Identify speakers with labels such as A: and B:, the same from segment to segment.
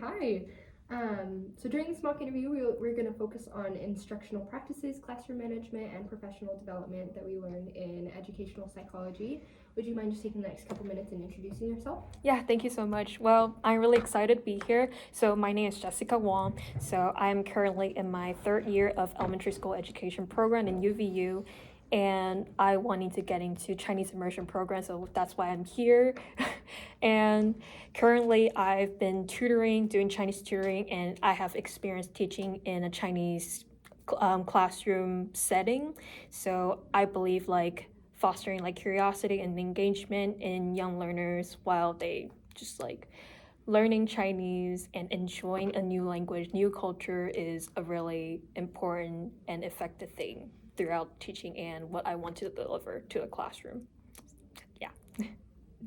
A: Hi. So during this mock interview, we're going to focus on instructional practices, classroom management, and professional development that we learned in educational psychology. Would you mind just taking the next couple minutes and introducing yourself?
B: Yeah, thank you so much. Well, I'm really excited to be here. So, my name is Jessica Wong. So, I'm currently in my third year of elementary school education program in UVU, and I wanted to get into Chinese immersion program, so that's why I'm here. And currently, I've been tutoring, doing Chinese tutoring, and I have experience teaching in a Chinese classroom setting. So, I believe fostering curiosity and engagement in young learners while they just learning Chinese and enjoying a new language, new culture is a really important and effective thing throughout teaching and what I want to deliver to a classroom. Yeah.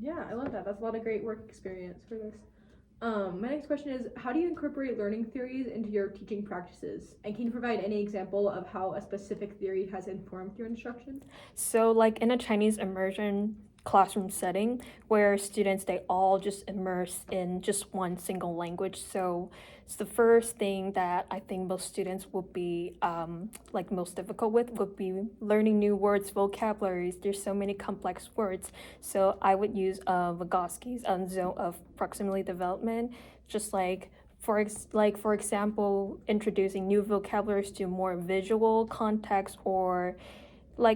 C: Yeah, I love that. That's a lot of great work experience for this. My next question is, how do you incorporate learning theories into your teaching practices? And can you provide any example of how a specific theory has informed your instruction?
B: So, like in a Chinese immersion classroom setting where students they all just immerse in just one single language. So, it's the first thing that I think most students would be most difficult with would be learning new words, vocabularies. There's so many complex words. So, I would use Vygotsky's zone of proximity development, just like for example, introducing new vocabularies to more visual context or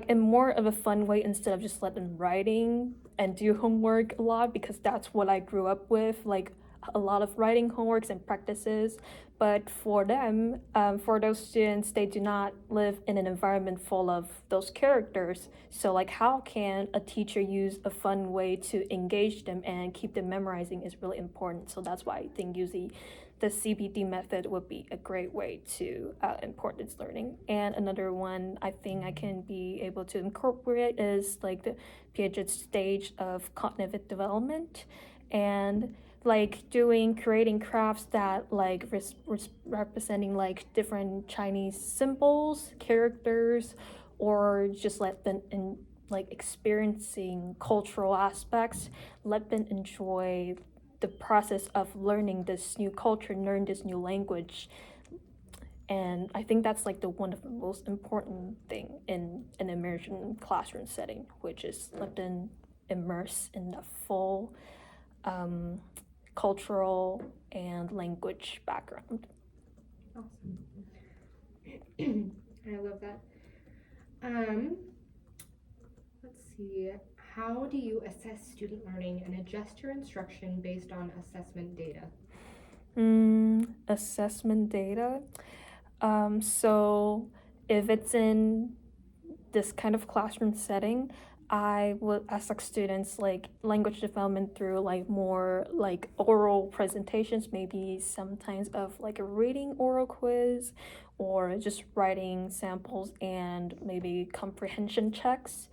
B: in more of a fun way instead of just let them writing and do homework a lot because that's what I grew up with, like a lot of writing homeworks and practices. But for them, for those students, they do not live in an environment full of those characters. So like how can a teacher use a fun way to engage them and keep them memorizing is really important. So that's why I think usually the CBD method would be a great way to import this learning. And another one I think I can be able to incorporate is like the Piaget's stage of cognitive development and creating crafts that representing like different Chinese symbols, characters, or just let them in experiencing cultural aspects, let them enjoy the process of learning this new culture, learn this new language. And I think that's like the one of the most important thing in an immersion classroom setting, which is let them immerse in the full um, cultural and language background.
A: Awesome. I love that. Um, let's see. How do you assess student learning and adjust your instruction based on assessment data?
B: Assessment data. So if it's in this kind of classroom setting, I would ask students like language development through like more like oral presentations, maybe sometimes of like a reading oral quiz or just writing samples and maybe comprehension checks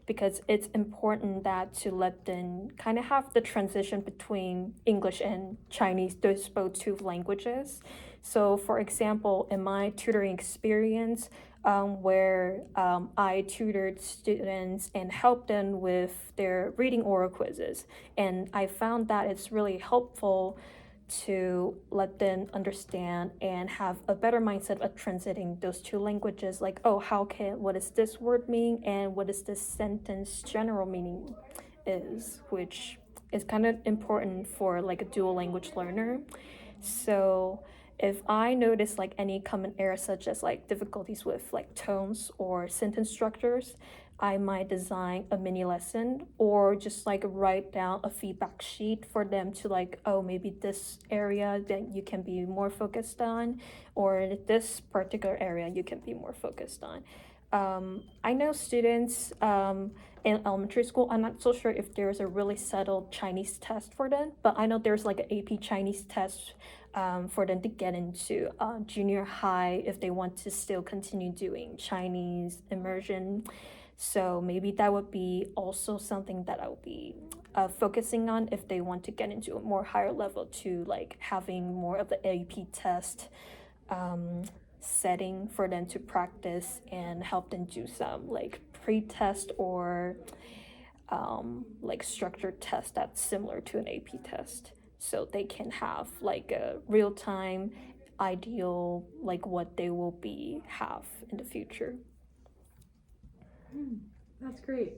B: because it's important that to let them kind of have the transition between English and Chinese, those both two languages. So, for example, in my tutoring experience, where I tutored students and helped them with their reading oral quizzes. And I found that it's really helpful to let them understand and have a better mindset of transiting those two languages like what does this word mean and what is this sentence general meaning is, which is kind of important for like a dual language learner. So if I notice like any common errors such as like difficulties with like tones or sentence structures, I might design a mini lesson or just like write down a feedback sheet for them to like, oh, maybe this area that you can be more focused on, or this particular area you can be more focused on. I know students in elementary school, I'm not so sure if there's a really settled Chinese test for them, but I know there's like an AP Chinese test for them to get into junior high if they want to still continue doing Chinese immersion. So maybe that would be also something that I would be focusing on if they want to get into a more higher level to like having more of the AP test um, setting for them to practice and help them do some like pre-test or like structured test that's similar to an AP test. so they can have like a real time ideal like what they will be have in the future.
C: That's great.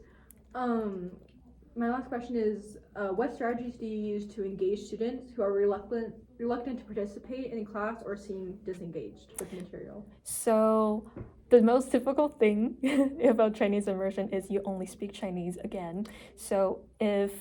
C: My last question is, what strategies do you use to engage students who are reluctant to participate in class or seem disengaged with material?
B: So the most difficult thing about Chinese immersion is you only speak Chinese again. So if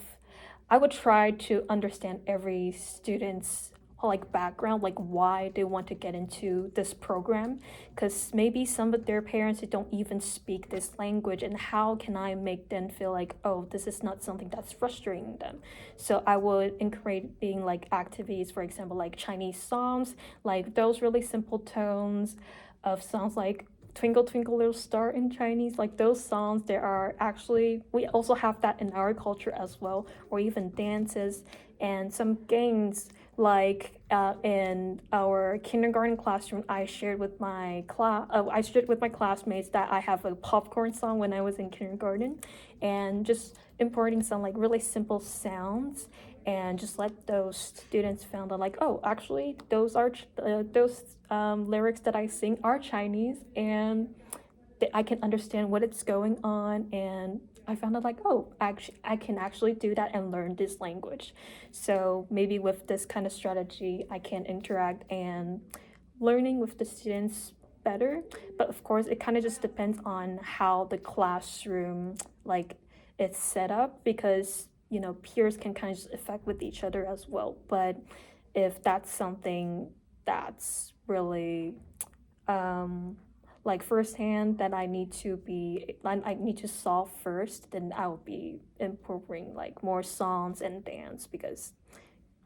B: I would try to understand every student's like background, like why they want to get into this program, because maybe some of their parents don't even speak this language, and how can I make them feel like, oh, this is not something that's frustrating them. So I would encourage being like activities, for example, like Chinese songs, like those really simple tones of songs like Twinkle Twinkle Little Star in Chinese, like those songs, there are actually, we also have that in our culture as well, or even dances and some games. Like in our kindergarten classroom, I shared with my classmates that I have a popcorn song when I was in kindergarten, and just importing some like really simple sounds, and just let those students found out like, oh, actually those are those lyrics that I sing are Chinese, and I can understand what it's going on, and I found out like, oh, actually I can actually do that and learn this language. So maybe with this kind of strategy, I can interact and learning with the students better. But of course, it kind of just depends on how the classroom like it's set up, because peers can kind of just affect with each other as well. But if that's something that's really like firsthand that I need to solve first, then I will be incorporating like more songs and dance, because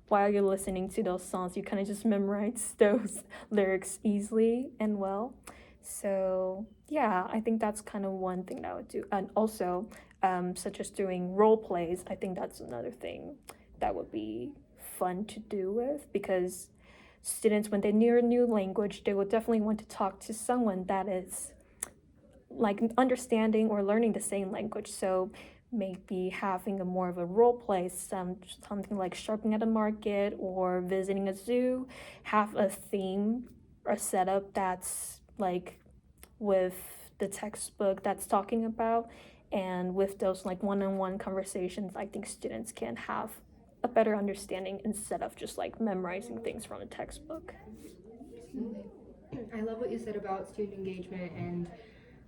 B: while you're listening to those songs, you kind of just memorize those lyrics easily and well. So yeah, I think that's kind of one thing that I would do. And also, such as doing role plays, I think that's another thing that would be fun to do with, because students, when they learn a new language, they will definitely want to talk to someone that is like understanding or learning the same language. So maybe having a more of a role play, something like shopping at a market or visiting a zoo, have a theme or setup that's like with the textbook that's talking about, and with those like one-on-one conversations, I think students can have a better understanding instead of just like memorizing things from a textbook.
A: Absolutely. I love what you said about student engagement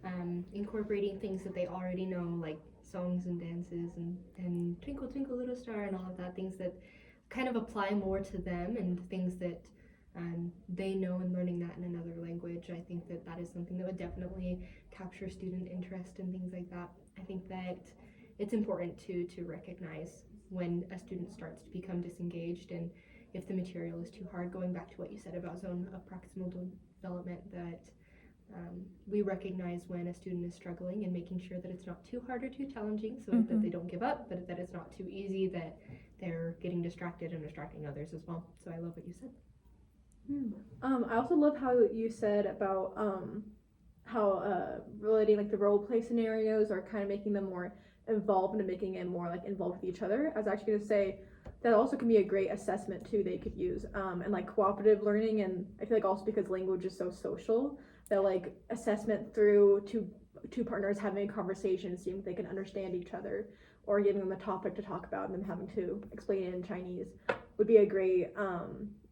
A: and incorporating things that they already know, like songs and dances and Twinkle Twinkle Little Star and all of that, things that kind of apply more to them and things that they know, and learning that in another language. I think that that is something that would definitely capture student interest and things like that. I think that it's important to recognize when a student starts to become disengaged, and if the material is too hard, going back to what you said about zone of proximal development, that we recognize when a student is struggling and making sure that it's not too hard or too challenging, so that they don't give up, but that it's not too easy that they're getting distracted and distracting others as well. So I love what you said.
C: I also love how you said about how relating like the role play scenarios are kind of making them more involved and making it more like involved with each other. I was actually going to say that also can be a great assessment too they could use, and like cooperative learning. And I feel like also because language is so social, that like assessment through two partners having a conversation, seeing if they can understand each other, or giving them a topic to talk about and then having to explain it in Chinese would be a great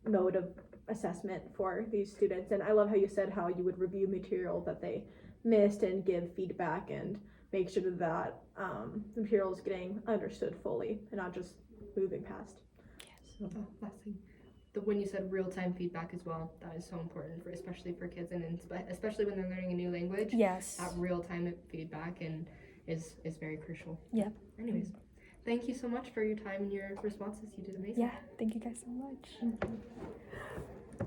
C: mode of assessment for these students. And I love how you said how you would review material that they missed and give feedback and make sure that the material is getting understood fully and not just moving past.
A: So last thing, when you said real-time feedback as well, that is so important, especially for kids, and especially when they're learning a new language.
B: Yes.
A: That real-time feedback is very crucial.
B: Yeah.
A: Anyways, thank you so much for your time and your responses. You did amazing.
B: Yeah, thank you guys so much.